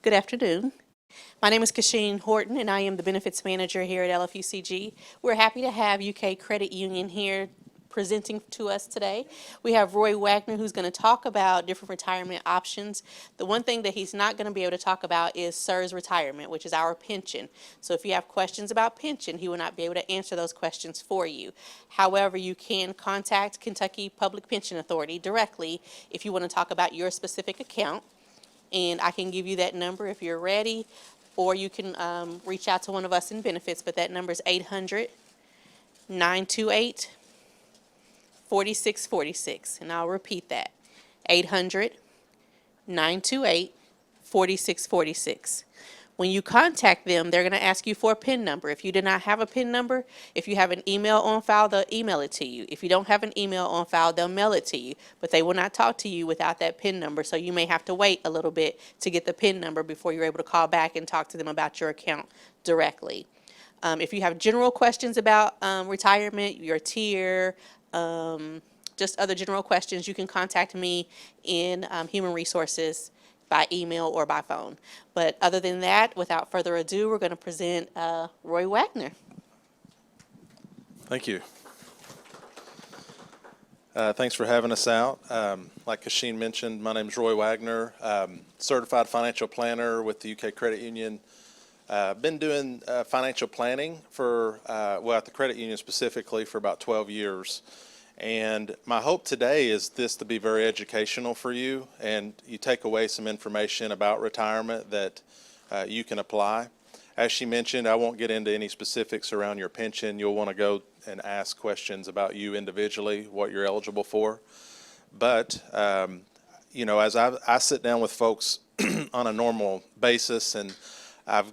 Good afternoon. My name is Kasheen Horton, and I am the Benefits Manager here at LFUCG. We're happy to have UK Credit Union here presenting to us today. We have Roy Wagner, who's going to talk about different retirement options. The one thing that he's not going to be able to talk about is SIRS retirement, which is our pension. So if you have questions about pension, he will not be able to answer those questions for you. However, you can contact Kentucky Public Pension Authority directly if you want to talk about your specific account. And I can give you that number if you're ready, or you can reach out to one of us in benefits, but that number is 800-928-4646, and I'll repeat that, 800-928-4646. When you contact them, they're going to ask you for a PIN number. If you do not have a PIN number, if you have an email on file, they'll email it to you. If you don't have an email on file, they'll mail it to you. But they will not talk to you without that PIN number, so you may have to wait a little bit to get the PIN number before you're able to call back and talk to them about your account directly. If you have general questions about retirement, your tier, just other general questions, you can contact me in Human Resources by email or by phone. But other than that, without further ado, we're going to present Roy Wagner. Thank you. Thanks for having us out. Like Kasheen mentioned, my name is Roy Wagner, certified financial planner with the UK Credit Union. Been doing financial planning for, at the credit union specifically, for about 12 years. And my hope today is this to be very educational for you, and you take away some information about retirement that you can apply. As she mentioned, I won't get into any specifics around your pension. You'll want to go and ask questions about you individually, what you're eligible for. But, as I sit down with folks on a normal basis, and I've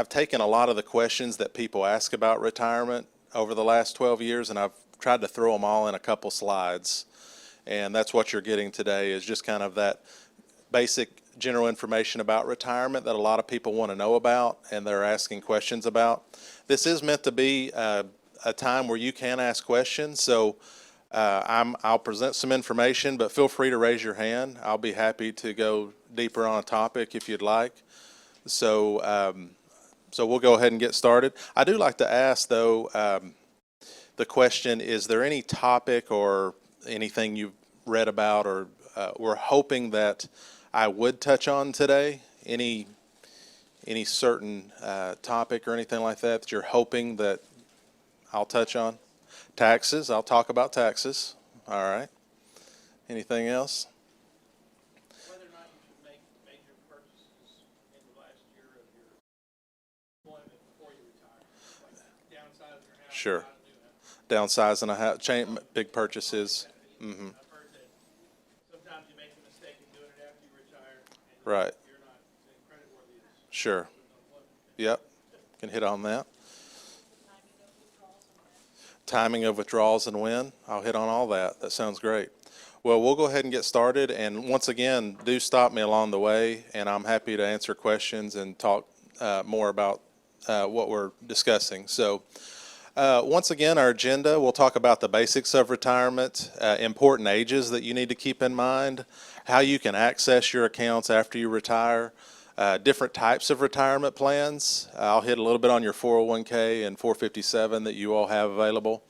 taken a lot of the questions that people ask about retirement over the last 12 years, and I've tried to throw them all in a couple slides. And that's what you're getting today, is just kind of that basic general information about retirement that a lot of people want to know about and they're asking questions about. This is meant to be a time where you can ask questions, so I'll present some information, but feel free to raise your hand. I'll be happy to go deeper on a topic if you'd like. So we'll go ahead and get started. I do like to ask, though, the question, is there any topic or anything you've read about or were hoping that I would touch on today? Any certain topic or anything like that that you're hoping that I'll touch on? Taxes, I'll talk about taxes. All right. Anything else? Whether or not you should make major purchases in the last year of your employment before you retire, like downsizing your house. Sure. Downsizing a house, big purchases. Mm-hmm. I've heard that sometimes you make a mistake in doing it after you retire, and Right. you're not creditworthy. Sure. Yep. Can hit on that. Timing of withdrawals and when. I'll hit on all that. That sounds great. Well, we'll go ahead and get started. And once again, do stop me along the way, and I'm happy to answer questions and talk more about what we're discussing. So once again, our agenda, we'll talk about the basics of retirement, important ages that you need to keep in mind, how you can access your accounts after you retire, different types of retirement plans. I'll hit a little bit on your 401k and 457 that you all have available.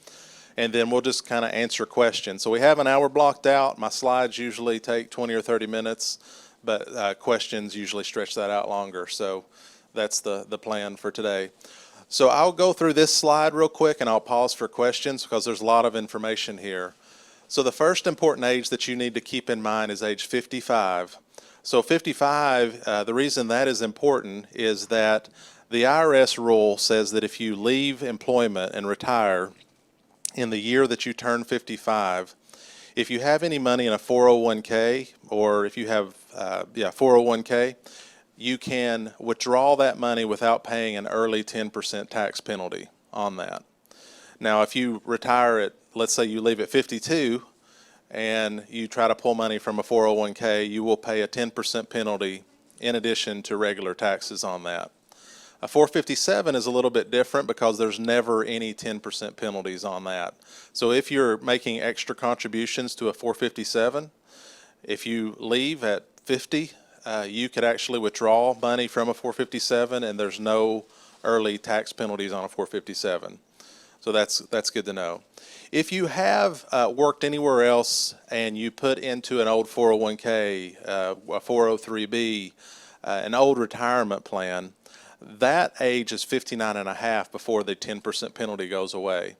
And then we'll just kind of answer questions. So we have an hour blocked out. My slides usually take 20 or 30 minutes, but questions usually stretch that out longer. So that's the plan for today. So I'll go through this slide real quick and I'll pause for questions because there's a lot of information here. So the first important age that you need to keep in mind is age 55. So 55, the reason that is important is that the IRS rule says that if you leave employment and retire in the year that you turn 55, if you have any money in a 401k, or if you have 401k, you can withdraw that money without paying an early 10% tax penalty on that. Now, if you retire at, let's say you leave at 52 and you try to pull money from a 401k, you will pay a 10% penalty in addition to regular taxes on that. A 457 is a little bit different because there's never any 10% penalties on that. So if you're making extra contributions to a 457, if you leave at 50, you could actually withdraw money from a 457, and there's no early tax penalties on a 457. So that's good to know. If you have worked anywhere else and you put into an old 401k, a 403b, an old retirement plan, that age is 59 and a half before the 10% penalty goes away.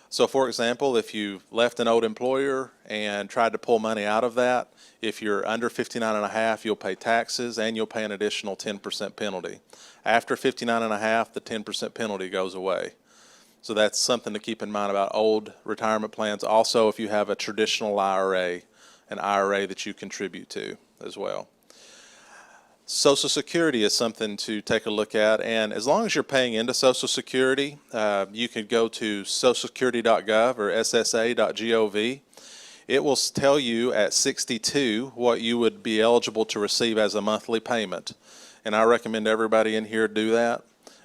So for example, if you left an old employer and tried to pull money out of that, if you're under 59 and a half, you'll pay taxes and you'll pay an additional 10% penalty. After 59 and a half, the 10% penalty goes away. So that's something to keep in mind about old retirement plans. Also, if you have a traditional IRA, an IRA that you contribute to as well. Social Security is something to take a look at, and as long as you're paying into Social Security, you can go to socialsecurity.gov or ssa.gov. It will tell you at 62 what you would be eligible to receive as a monthly payment, and I recommend everybody in here do that,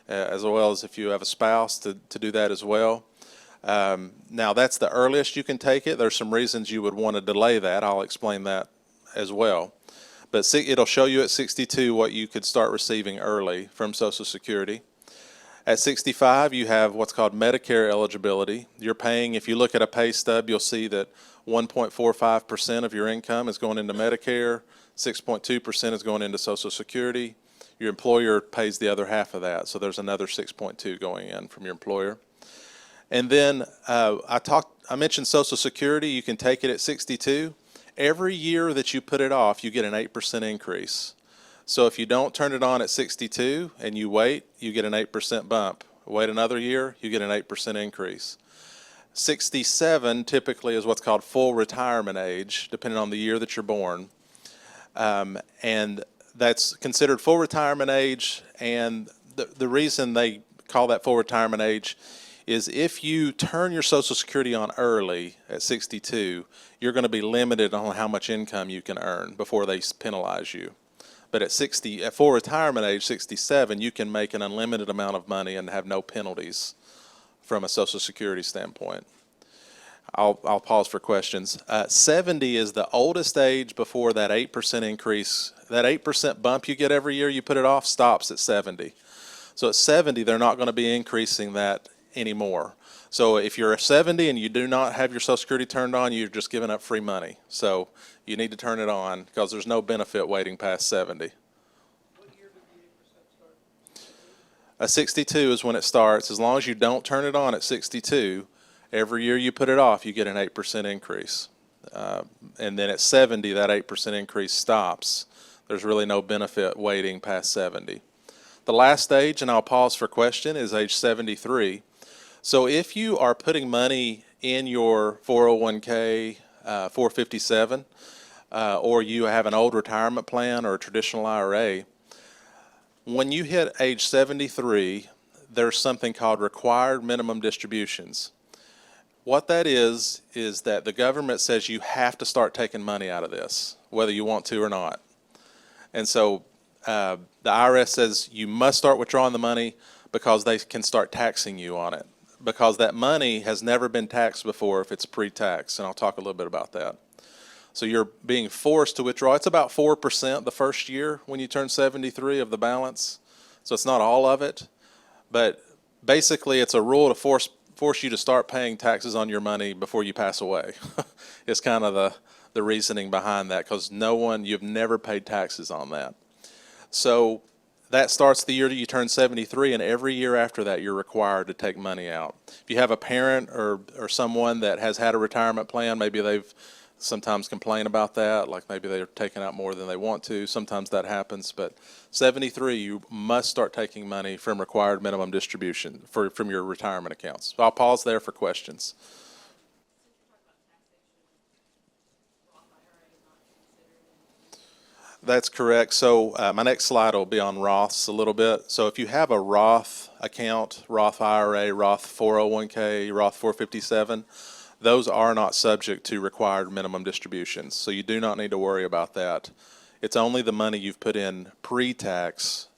as well as if you have a spouse to do that as well. Now that's the earliest you can take it. There's some reasons you would want to delay that. I'll explain that as well. But it'll show you at 62 what you could start receiving early from Social Security. At 65, you have what's called Medicare eligibility. You're paying, if you look at a pay stub, you'll see that 1.45% of your income is going into Medicare, 6.2% is going into Social Security. Your employer pays the other half of that, so there's another 6.2 going in from your employer. And then I mentioned Social Security. You can take it at 62. Every year that you put it off, you get an 8% increase. So if you don't turn it on at 62 and you wait, you get an 8% bump. Wait another year, you get an 8% increase. 67 typically is what's called full retirement age, depending on the year that you're born. And that's considered full retirement age, and the reason they call that full retirement age is if you turn your Social Security on early at 62, you're going to be limited on how much income you can earn before they penalize you. But at full retirement age, 67, you can make an unlimited amount of money and have no penalties from a Social Security standpoint. I'll pause for questions. 70 is the oldest age before that 8% increase. That 8% bump you get every year you put it off stops at 70. So at 70, they're not going to be increasing that anymore. So if you're 70 and you do not have your Social Security turned on, you're just giving up free money. So you need to turn it on because there's no benefit waiting past 70. What year did the 8% start? 62 is when it starts. As long as you don't turn it on at 62, every year you put it off, you get an 8% increase. And then at 70, that 8% increase stops. There's really no benefit waiting past 70. The last stage, and I'll pause for question, is age 73. So if you are putting money in your 401k, 457, or you have an old retirement plan or a traditional IRA, when you hit age 73, there's something called required minimum distributions. What that is that the government says you have to start taking money out of this, whether you want to or not. And so the IRS says you must start withdrawing the money because they can start taxing you on it, because that money has never been taxed before if it's pre-tax, and I'll talk a little bit about that. So you're being forced to withdraw. It's about 4% the first year when you turn 73 of the balance. So it's not all of it, but basically it's a rule to force you to start paying taxes on your money before you pass away. It's kind of the reasoning behind that, because you've never paid taxes on that. So that starts the year that you turn 73, and every year after that you're required to take money out. If you have a parent or someone that has had a retirement plan, maybe they've sometimes complain about that, like maybe they're taking out more than they want to. Sometimes that happens, but 73, you must start taking money from required minimum distribution from your retirement accounts. So I'll pause there for questions. That's correct. So my next slide will be on Roths a little bit. So if you have a Roth account, Roth IRA, Roth 401k, Roth 457, those are not subject to required minimum distributions. So you do not need to worry about that. It's only the money you've put in pre-tax,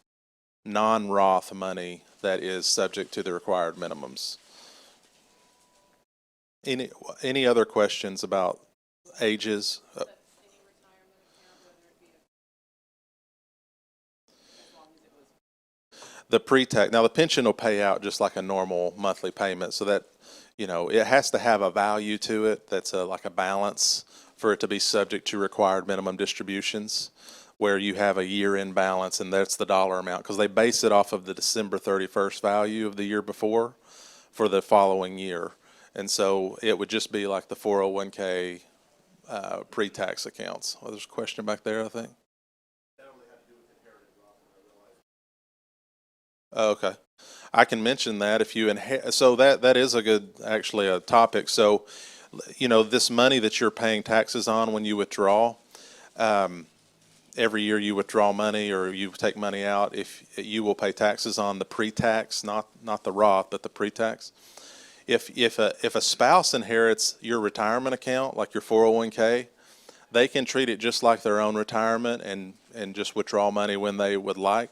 non-Roth money that is subject to the required minimums. Any other questions about ages? The pre-tax, now the pension will pay out just like a normal monthly payment, so that, it has to have a value to it that's like a balance for it to be subject to required minimum distributions, where you have a year-end balance, and that's the dollar amount, because they base it off of the December 31st value of the year before for the following year. And so it would just be like the 401k pre-tax accounts. Oh, there's a question back there, I think. Oh, okay. I can mention that if you inherit. So that is a good, actually, a topic. So, this money that you're paying taxes on when you withdraw, every year you withdraw money or you take money out, if you will pay taxes on the pre-tax, not the Roth, but the pre-tax. If a spouse inherits your retirement account, like your 401k, they can treat it just like their own retirement and just withdraw money when they would like.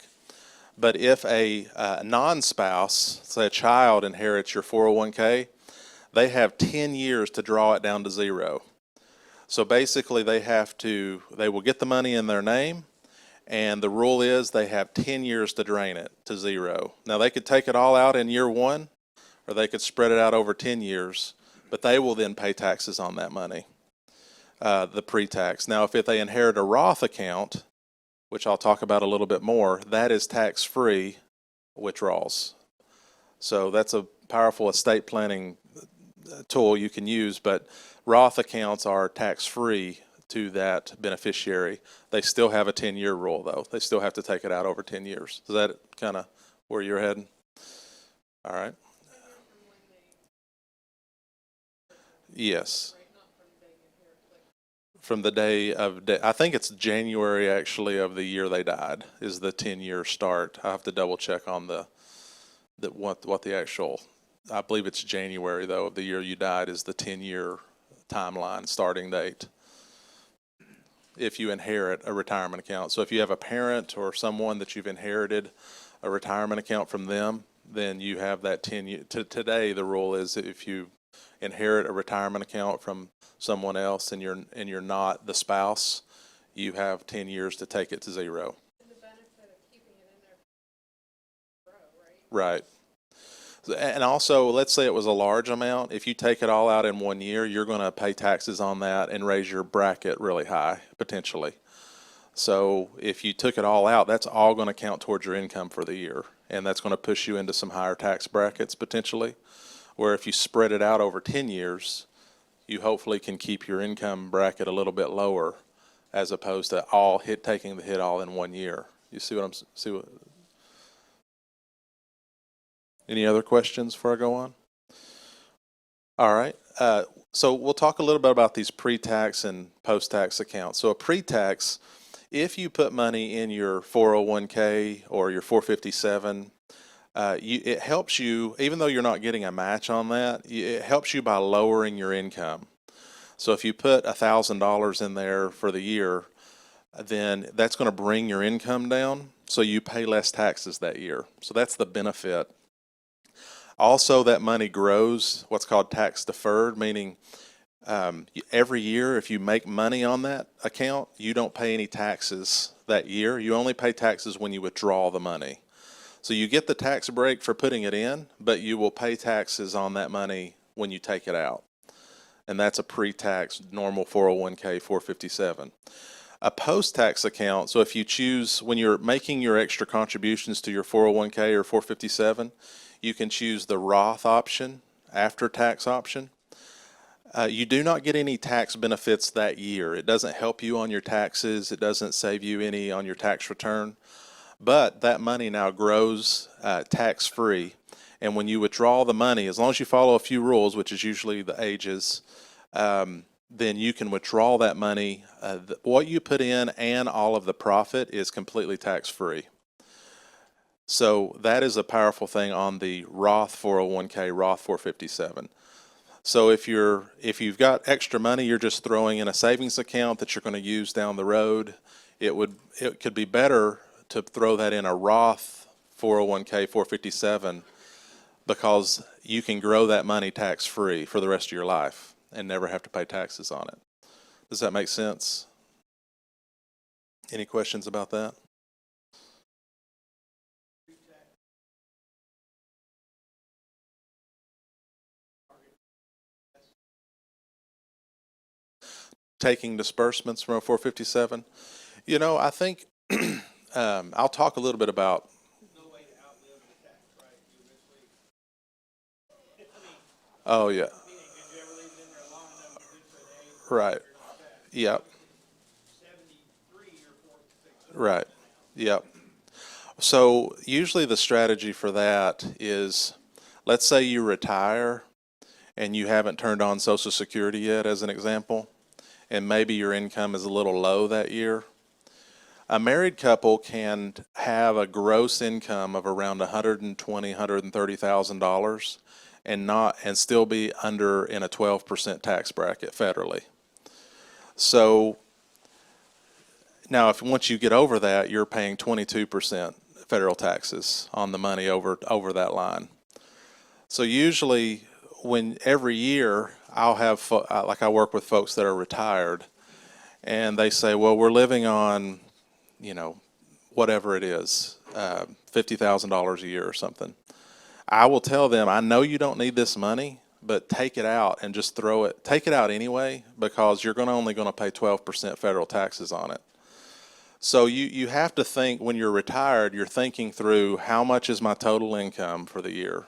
But if a non-spouse, say a child, inherits your 401k, they have 10 years to draw it down to zero. So basically they will get the money in their name, and the rule is they have 10 years to drain it to zero. Now they could take it all out in year one, or they could spread it out over 10 years, but they will then pay taxes on that money, the pre-tax. Now if they inherit a Roth account, which I'll talk about a little bit more, that is tax-free withdrawals. So that's a powerful estate planning tool you can use, but Roth accounts are tax-free to that beneficiary. They still have a 10-year rule, though. They still have to take it out over 10 years. Is that kind of where you're heading? All right. Yes. From the day of, I think it's January actually of the year they died is the 10-year start. I have to double check on what the actual, I believe it's January though of the year you died is the 10-year timeline starting date. If you inherit a retirement account. So if you have a parent or someone that you've inherited a retirement account from them, then you have that 10 year. Today the rule is if you inherit a retirement account from someone else and you're not the spouse, you have 10 years to take it to zero. And the benefit of keeping it in there for grow, right? Right. And also, let's say it was a large amount. If you take it all out in 1 year, you're going to pay taxes on that and raise your bracket really high, potentially. So if you took it all out, that's all going to count towards your income for the year. And that's going to push you into some higher tax brackets, potentially. Where if you spread it out over 10 years, you hopefully can keep your income bracket a little bit lower as opposed to taking the hit all in 1 year. You see what any other questions before I go on? All right. So we'll talk a little bit about these pre-tax and post-tax accounts. So a pre-tax, if you put money in your 401k or your 457, it helps you, even though you're not getting a match on that, it helps you by lowering your income. So if you put $1,000 in there for the year, then that's going to bring your income down, so you pay less taxes that year. So that's the benefit. Also, that money grows, what's called tax deferred, meaning every year if you make money on that account, you don't pay any taxes that year. You only pay taxes when you withdraw the money. So you get the tax break for putting it in, but you will pay taxes on that money when you take it out. And that's a pre-tax normal 401k 457. A post-tax account, so if you choose, when you're making your extra contributions to your 401k or 457, you can choose the Roth option, after tax option. You do not get any tax benefits that year. It doesn't help you on your taxes. It doesn't save you any on your tax return. But that money now grows tax-free. And when you withdraw the money, as long as you follow a few rules, which is usually the ages, then you can withdraw that money. What you put in and all of the profit is completely tax-free. So that is a powerful thing on the Roth 401k, Roth 457. So if you've got extra money you're just throwing in a savings account that you're going to use down the road, it could be better to throw that in a Roth 401k 457 because you can grow that money tax-free for the rest of your life and never have to pay taxes on it. Does that make sense? Any questions about that? taking disbursements from a 457. You know, I think I'll talk a little bit about. No way to outlive the tax, right? You eventually, Oh yeah, meaning, if you ever leave it in there long enough, eventually they ain't right. tax. Yep. 73 or 46. Right. Yep. So usually the strategy for that is, let's say you retire and you haven't turned on Social Security yet, as an example, and maybe your income is a little low that year. A married couple can have a gross income of around $120,000, $130,000 and still be under in a 12% tax bracket federally. So now, if once you get over that, you're paying 22% federal taxes on the money over that line. So usually, when every year I'll have like I work with folks that are retired, and they say, "Well, we're living on, whatever it is, $50,000 a year or something." I will tell them, "I know you don't need this money, but take it out and just throw it. Take it out anyway, because you're only going to pay 12% federal taxes on it." So you have to think, when you're retired, you're thinking through, how much is my total income for the year?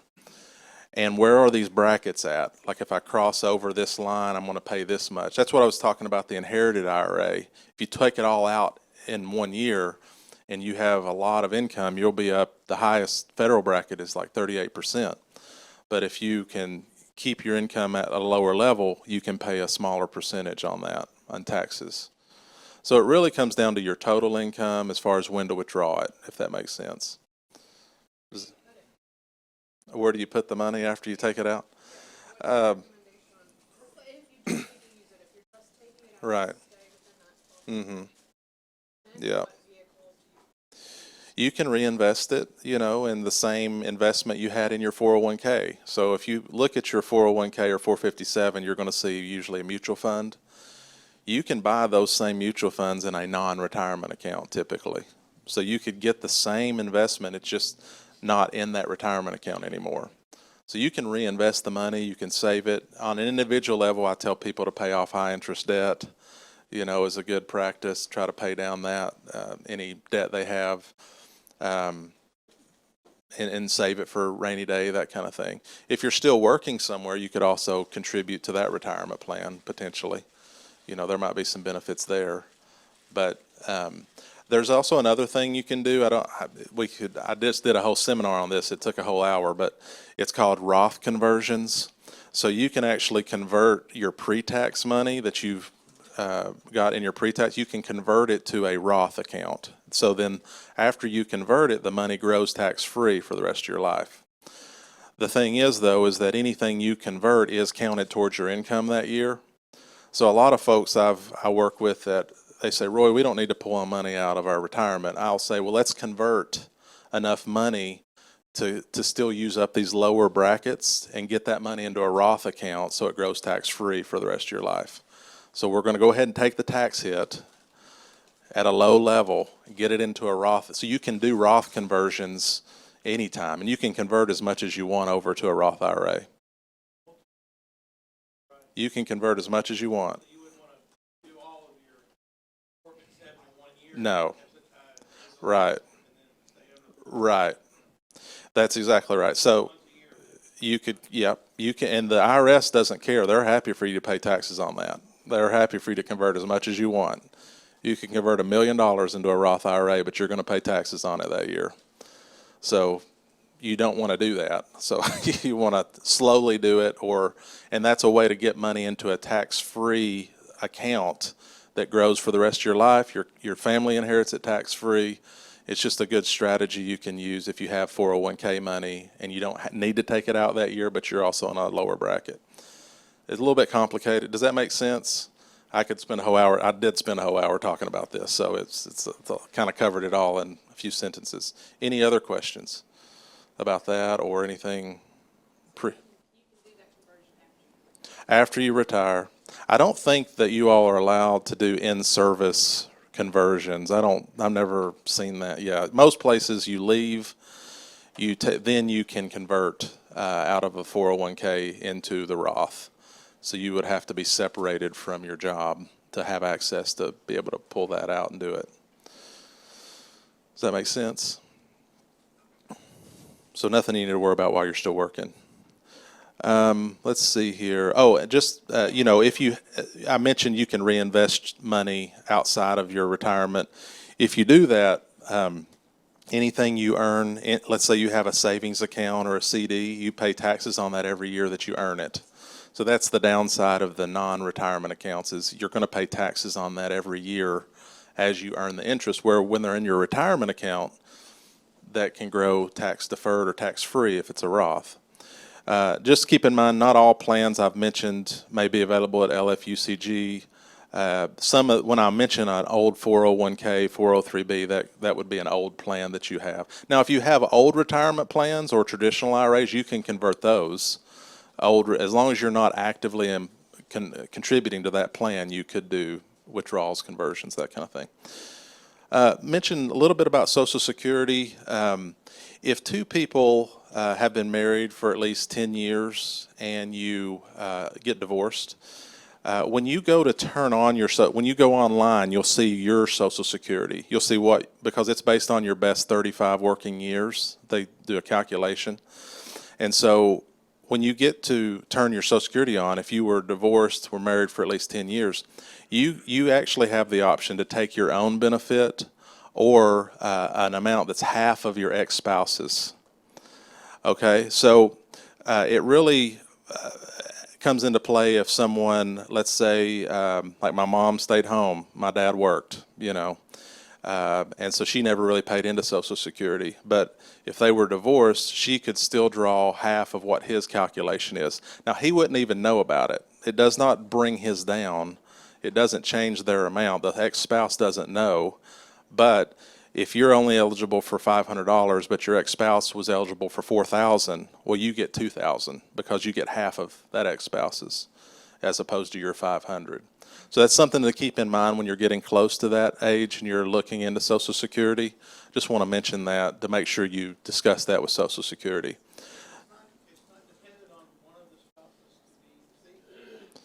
And where are these brackets at? Like, if I cross over this line, I'm going to pay this much. That's what I was talking about, the inherited IRA. If you take it all out in 1 year and you have a lot of income, you'll be up, the highest federal bracket is like 38%. But if you can keep your income at a lower level, you can pay a smaller percentage on that, on taxes. So it really comes down to your total income as far as when to withdraw it, if that makes sense. Where do you put the money after you take it out? Right. Mm-hmm. Yeah. You can reinvest it, in the same investment you had in your 401k. So if you look at your 401k or 457, you're going to see usually a mutual fund. You can buy those same mutual funds in a non-retirement account typically. So you could get the same investment, it's just not in that retirement account anymore. So you can reinvest the money, you can save it. On an individual level, I tell people to pay off high interest debt, is a good practice. Try to pay down that, any debt they have, and save it for a rainy day, that kind of thing. If you're still working somewhere, you could also contribute to that retirement plan potentially. There might be some benefits there, but there's also another thing you can do. I just did a whole seminar on this. It took a whole hour, but it's called Roth conversions. So you can actually convert your pre-tax money that you've got in your pre-tax. You can convert it to a Roth account. So then, after you convert it, the money grows tax-free for the rest of your life. The thing is, though, is that anything you convert is counted towards your income that year. So a lot of folks I work with, that they say, "Roy, we don't need to pull money out of our retirement." I'll say, "Well, let's convert enough money to still use up these lower brackets and get that money into a Roth account so it grows tax-free for the rest of your life." So we're going to go ahead and take the tax hit at a low level and get it into a Roth. So you can do Roth conversions anytime, and you can convert as much as you want over to a Roth IRA. You can convert as much as you want. You wouldn't want to do all of your 457 in 1 year. No. Right. Right. That's exactly right. So you could, you can, and the IRS doesn't care. They're happy for you to pay taxes on that. They're happy for you to convert as much as you want. You can convert $1 million into a Roth IRA, but you're going to pay taxes on it that year. So you don't want to do that. So you want to slowly do it, and that's a way to get money into a tax-free account that grows for the rest of your life. Your family inherits it tax-free. It's just a good strategy you can use if you have 401k money and you don't need to take it out that year, but you're also in a lower bracket. It's a little bit complicated. Does that make sense? I could spend a whole hour. I did spend a whole hour talking about this, so it's kind of covered it all in a few sentences. Any other questions about that or anything? After you retire. I don't think that you all are allowed to do in-service conversions. I've never seen that yet. Most places you leave, then you can convert out of a 401k into the Roth. So you would have to be separated from your job to have access to be able to pull that out and do it. Does that make sense? So nothing you need to worry about while you're still working. Let's see here. Oh, just, if I mentioned you can reinvest money outside of your retirement. If you do that, anything you earn, let's say you have a savings account or a CD, you pay taxes on that every year that you earn it. So that's the downside of the non-retirement accounts, is you're going to pay taxes on that every year as you earn the interest, where when they're in your retirement account, that can grow tax deferred or tax free if it's a Roth. Just keep in mind, not all plans I've mentioned may be available at LFUCG. When I mention an old 401k, 403b, that would be an old plan that you have. Now, if you have old retirement plans or traditional IRAs, you can convert those. As long as you're not actively contributing to that plan, you could do withdrawals, conversions, that kind of thing. Mention a little bit about Social Security. If two people have been married for at least 10 years and you get divorced, when you go to turn on when you go online, you'll see your Social Security. You'll see because it's based on your best 35 working years. They do a calculation. And so when you get to turn your Social Security on, if you were divorced, were married for at least 10 years, you actually have the option to take your own benefit or an amount that's half of your ex-spouse's. Okay, so it really comes into play if someone, let's say, like my mom stayed home, my dad worked, and so she never really paid into Social Security. But if they were divorced, she could still draw half of what his calculation is. Now, he wouldn't even know about it. It does not bring his down. It doesn't change their amount. The ex-spouse doesn't know. But if you're only eligible for $500, but your ex-spouse was eligible for $4,000, well, you get $2,000 because you get half of that ex-spouse's as opposed to your $500. So that's something to keep in mind when you're getting close to that age and you're looking into Social Security. Just want to mention that to make sure you discuss that with Social Security. It's not dependent on one of the spouses to be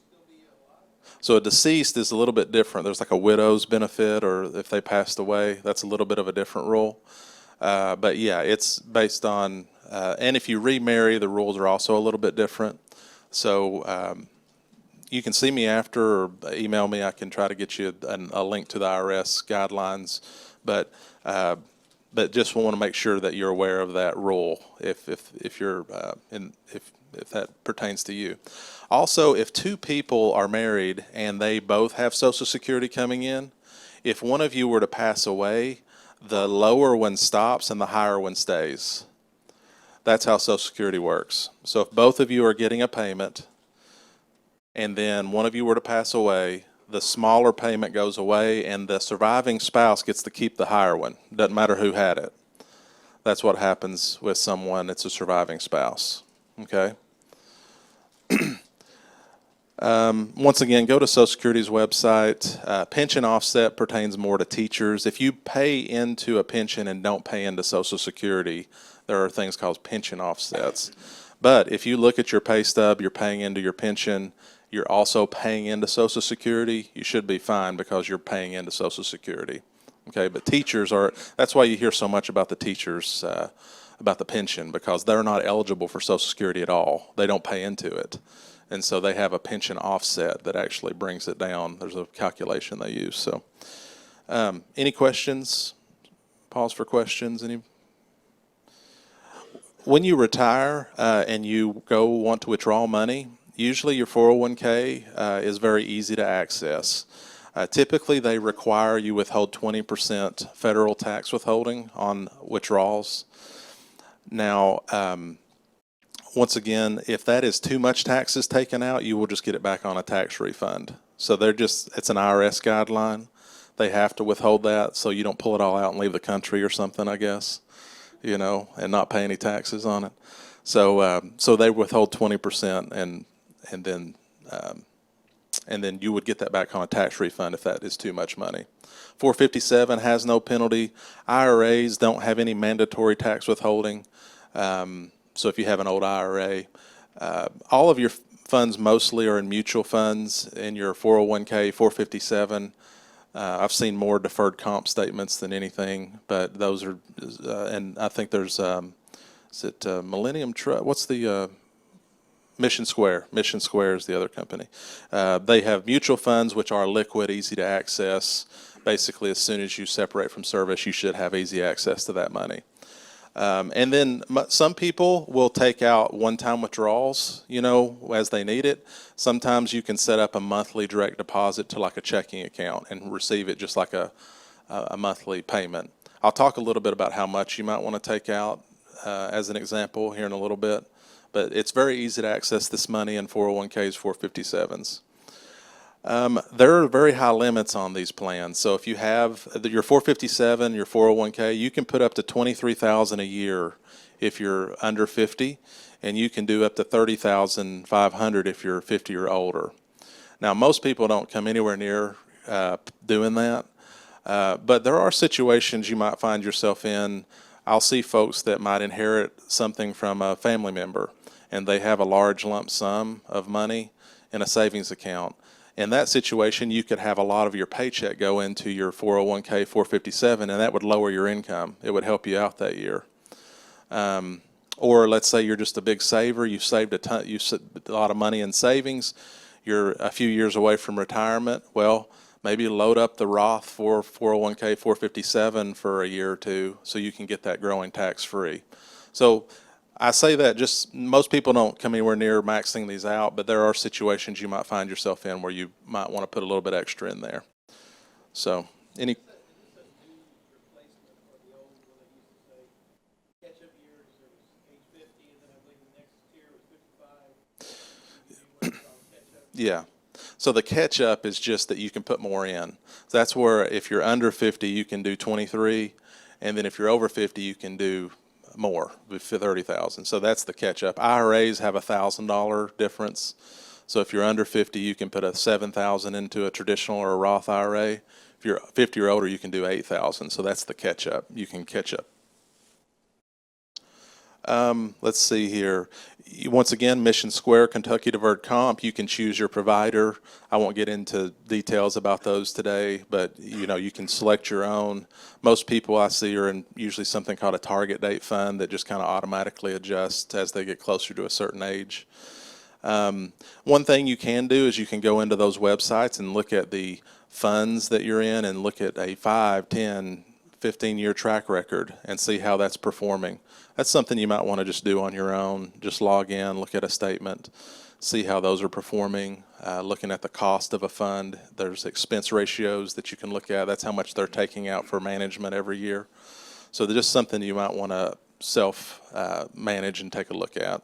still be alive. So a deceased is a little bit different. There's like a widow's benefit, or if they passed away, that's a little bit of a different rule. But yeah, it's based on, and if you remarry, the rules are also a little bit different. So you can see me after or email me. I can try to get you a link to the IRS guidelines, but just want to make sure that you're aware of that rule if you're if that pertains to you. Also, if two people are married and they both have Social Security coming in, if one of you were to pass away, the lower one stops and the higher one stays. That's how Social Security works. So if both of you are getting a payment and then one of you were to pass away, the smaller payment goes away and the surviving spouse gets to keep the higher one. Doesn't matter who had it. That's what happens with someone that's a surviving spouse. Okay? Once again, go to Social Security's website. Pension offset pertains more to teachers. If you pay into a pension and don't pay into Social Security, there are things called pension offsets. But if you look at your pay stub, you're paying into your pension, you're also paying into Social Security, you should be fine because you're paying into Social Security. Okay, but teachers that's why you hear so much about the teachers, about the pension, because they're not eligible for Social Security at all. They don't pay into it. And so they have a pension offset that actually brings it down. There's a calculation they use. So any questions? Pause for questions. When you retire and you want to withdraw money, usually your 401k is very easy to access. Typically, they require you withhold 20% federal tax withholding on withdrawals. Now, once again, if that is too much taxes taken out, you will just get it back on a tax refund. So it's an IRS guideline. They have to withhold that so you don't pull it all out and leave the country or something, I guess, and not pay any taxes on it. So they withhold 20% and then you would get that back on a tax refund if that is too much money. 457 has no penalty. IRAs don't have any mandatory tax withholding. So if you have an old IRA, all of your funds mostly are in mutual funds. In your 401k, 457, I've seen more deferred comp statements than anything, but those are, and I think there's, is it Millennium Trust? What's the Mission Square? Mission Square is the other company. They have mutual funds, which are liquid, easy to access. Basically, as soon as you separate from service, you should have easy access to that money. And then some people will take out one-time withdrawals, as they need it. Sometimes you can set up a monthly direct deposit to like a checking account and receive it just like a monthly payment. I'll talk a little bit about how much you might want to take out as an example here in a little bit. But it's very easy to access this money in 401ks, 457s. There are very high limits on these plans. So if you have your 457, your 401k, you can put up to $23,000 a year if you're under 50, and you can do up to $30,500 if you're 50 or older. Now, most people don't come anywhere near doing that, but there are situations you might find yourself in. I'll see folks that might inherit something from a family member, and they have a large lump sum of money in a savings account. In that situation, you could have a lot of your paycheck go into your 401k, 457, and that would lower your income. It would help you out that year. Or let's say you're just a big saver. You've saved a lot of money in savings. You're a few years away from retirement. Well, maybe load up the Roth for 401k, 457 for a year or two so you can get that growing tax-free. So I say that just most people don't come anywhere near maxing these out, but there are situations you might find yourself in where you might want to put a little bit extra in there. So, any? Is this a new replacement for the old one that used to say catch-up years? There was age 50, and then I believe the next tier was 55. Catch-up. Yeah. So the catch-up is just that you can put more in. So that's where if you're under 50, you can do 23, and then if you're over 50, you can do more with 30,000. So that's the catch-up. IRAs have $1,000 difference. So if you're under 50, you can put a 7,000 into a traditional or a Roth IRA. If you're 50 or older, you can do 8,000. So that's the catch-up. You can catch up. Let's see here. Once again, Mission Square, Kentucky Deferred Comp, you can choose your provider. I won't get into details about those today, but you can select your own. Most people I see are in usually something called a target date fund that just kind of automatically adjusts as they get closer to a certain age. One thing you can do is you can go into those websites and look at the funds that you're in and look at a 5, 10, 15-year track record and see how that's performing. That's something you might want to just do on your own. Just log in, look at a statement, see how those are performing. Looking at the cost of a fund, there's expense ratios that you can look at. That's how much they're taking out for management every year. So there's just something you might want to self-manage and take a look at.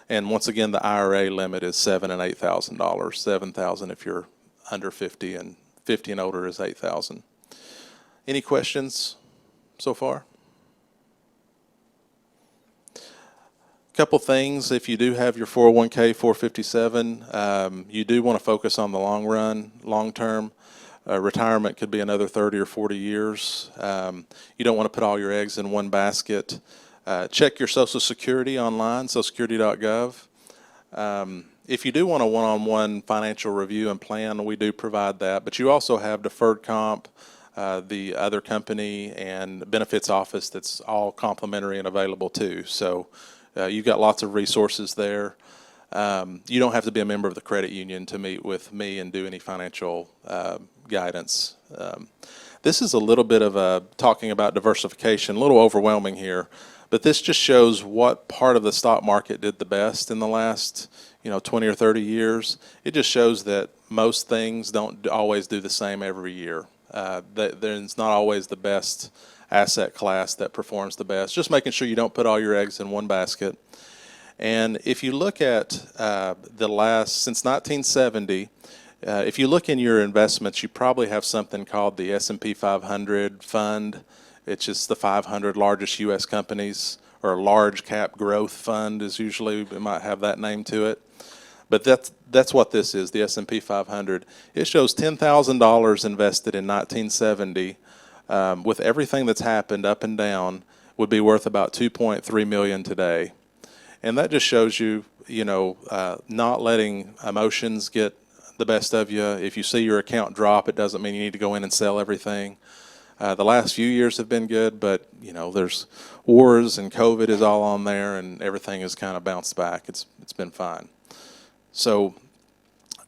And once again, the IRA limit is $7,000 and $8,000. $7,000 if you're under 50, and 50 and older is $8,000. Any questions so far? Couple things. If you do have your 401k, 457, you do want to focus on the long run, long term. Retirement could be another 30 or 40 years. You don't want to put all your eggs in one basket. Check your Social Security online, socialsecurity.gov. If you do want a one-on-one financial review and plan, we do provide that. But you also have deferred comp, the other company, and benefits office that's all complimentary and available too. So you've got lots of resources there. You don't have to be a member of the credit union to meet with me and do any financial guidance. This is a little bit of talking about diversification, a little overwhelming here, but this just shows what part of the stock market did the best in the last 20 or 30 years. It just shows that most things don't always do the same every year. There's not always the best asset class that performs the best. Just making sure you don't put all your eggs in one basket. And if you look at since 1970, if you look in your investments, you probably have something called the S&P 500 fund. It's just the 500 largest U.S. companies, or a large cap growth fund is usually, it might have that name to it. But that's what this is, the S&P 500. It shows $10,000 invested in 1970, with everything that's happened up and down, would be worth about $2.3 million today. And that just shows you, not letting emotions get the best of you. If you see your account drop, it doesn't mean you need to go in and sell everything. The last few years have been good, but there's wars and COVID is all on there, and everything has kind of bounced back. It's been fine. So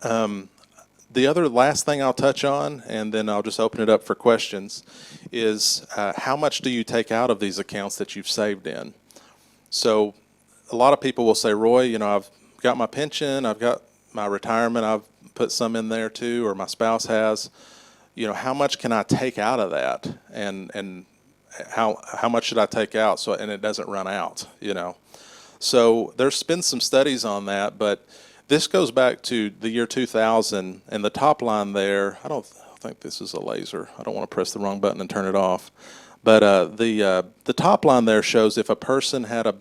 the other last thing I'll touch on, and then I'll just open it up for questions, is how much do you take out of these accounts that you've saved in? So a lot of people will say, Roy, I've got my pension, I've got my retirement, I've put some in there too, or my spouse has. How much can I take out of that, and how much should I take out and it doesn't run out? So there's been some studies on that, but this goes back to the year 2000, and the top line there. I don't think this is a laser. I don't want to press the wrong button and turn it off. But the top line there shows if a person had a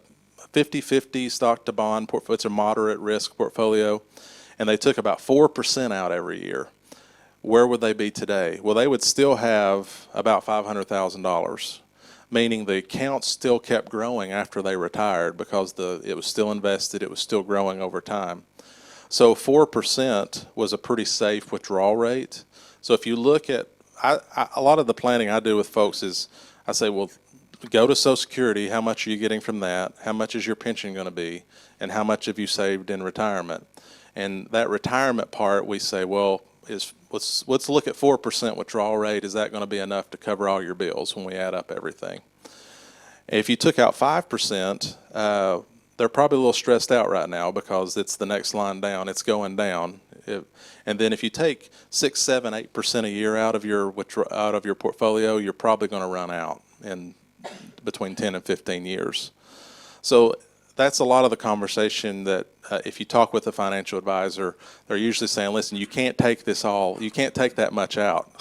50-50 stock to bond portfolio, it's a moderate risk portfolio, and they took about 4% out every year, where would they be today? Well, they would still have about $500,000, meaning the account still kept growing after they retired because it was still invested, it was still growing over time. So 4% was a pretty safe withdrawal rate. So if you look at, a lot of the planning I do with folks is, I say, well, go to Social Security, how much are you getting from that? How much is your pension going to be? And how much have you saved in retirement? And that retirement part, we say, well, let's look at 4% withdrawal rate. Is that going to be enough to cover all your bills when we add up everything? If you took out 5%, they're probably a little stressed out right now because it's the next line down. It's going down. And then if you take 6, 7, 8% a year out of your portfolio, you're probably going to run out in between 10 and 15 years. So that's a lot of the conversation that if you talk with a financial advisor, they're usually saying, listen, you can't take that much out.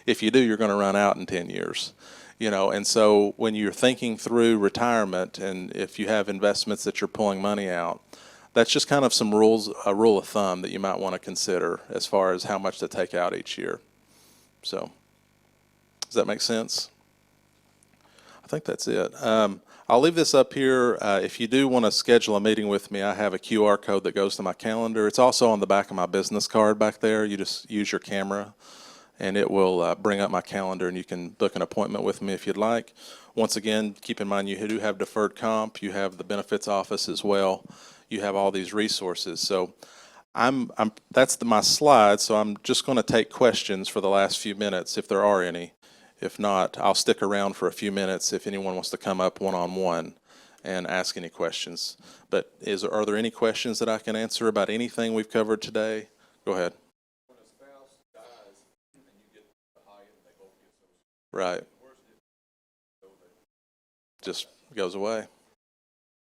If you do, you're going to run out in 10 years. And so when you're thinking through retirement, and if you have investments that you're pulling money out, that's just kind of a rule of thumb that you might want to consider as far as how much to take out each year. So does that make sense? I think that's it. I'll leave this up here. If you do want to schedule a meeting with me, I have a QR code that goes to my calendar. It's also on the back of my business card back there. You just use your camera, and it will bring up my calendar, and you can book an appointment with me if you'd like. Once again, keep in mind you do have deferred comp. You have the benefits office as well. You have all these resources. So that's my slide, so I'm just going to take questions for the last few minutes if there are any. If not, I'll stick around for a few minutes if anyone wants to come up one-on-one and ask any questions. But are there any questions that I can answer about anything we've covered today? Go ahead. When a spouse dies and you get the high and they both get Social Security, Right. where's it? Just goes away.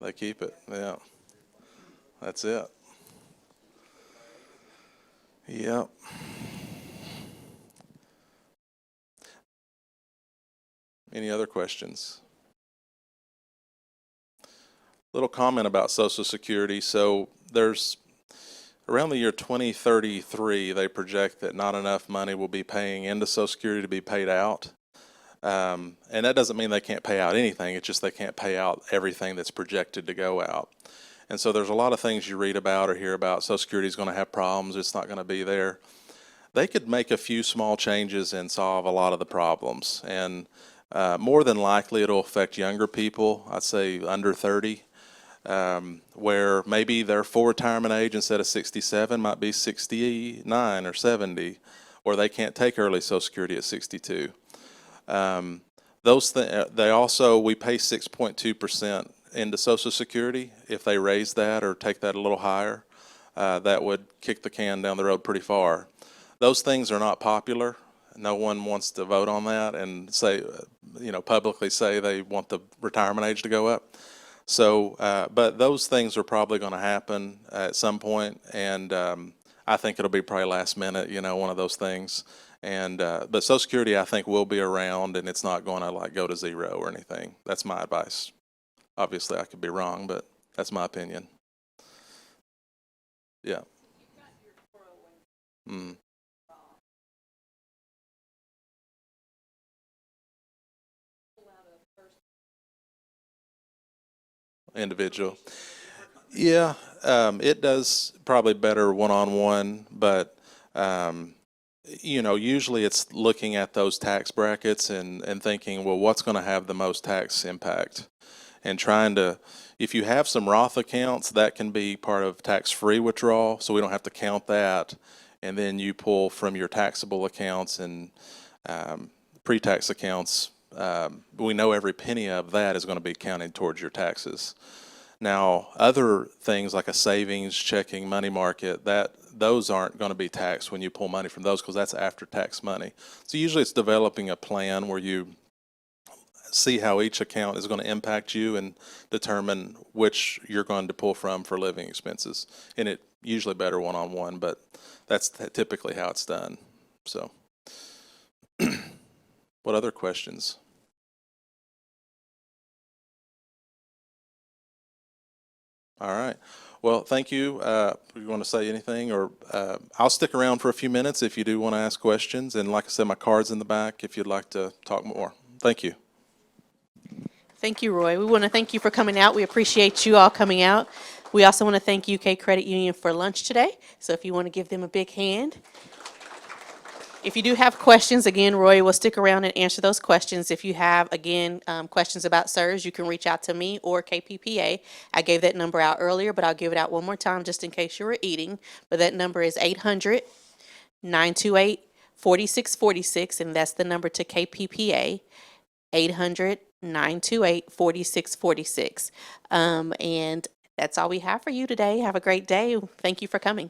They keep it. Yeah. That's it. Yep. Any other questions? Little comment about Social Security. So there's around the year 2033, they project that not enough money will be paying into Social Security to be paid out. And that doesn't mean they can't pay out anything. It's just they can't pay out everything that's projected to go out. And so there's a lot of things you read about or hear about. Social Security is going to have problems. It's not going to be there. They could make a few small changes and solve a lot of the problems. And more than likely, it'll affect younger people, I'd say under 30, where maybe their full retirement age instead of 67 might be 69 or 70, or they can't take early Social Security at 62. We pay 6.2% into Social Security. If they raise that or take that a little higher, that would kick the can down the road pretty far. Those things are not popular. No one wants to vote on that and say, publicly say they want the retirement age to go up. So, but those things are probably going to happen at some point, and I think it'll be probably last minute, one of those things. And but Social Security, I think, will be around, and it's not going to go to zero or anything. That's my advice. Obviously, I could be wrong, but that's my opinion. Yeah. Mm. Individual. Yeah, it does probably better one-on-one, but usually it's looking at those tax brackets and thinking, well, what's going to have the most tax impact? And trying to, if you have some Roth accounts, that can be part of tax-free withdrawal, so we don't have to count that. And then you pull from your taxable accounts and pre-tax accounts. We know every penny of that is going to be counted towards your taxes. Now, other things like a savings, checking, money market, those aren't going to be taxed when you pull money from those because that's after-tax money. So usually it's developing a plan where you see how each account is going to impact you and determine which you're going to pull from for living expenses. And it usually better one-on-one, but that's typically how it's done. So, what other questions? All right. Well, thank you. If you want to say anything, or I'll stick around for a few minutes if you do want to ask questions. And like I said, my card's in the back if you'd like to talk more. Thank you. Thank you, Roy. We want to thank you for coming out. We appreciate you all coming out. We also want to thank UK Credit Union for lunch today. So if you want to give them a big hand. If you do have questions, again, Roy will stick around and answer those questions. If you have, again, questions about SERS, you can reach out to me or KPPA. I gave that number out earlier, but I'll give it out one more time just in case you were eating. But that number is 800-928-4646, and that's the number to KPPA, 800-928-4646. And that's all we have for you today. Have a great day. Thank you for coming.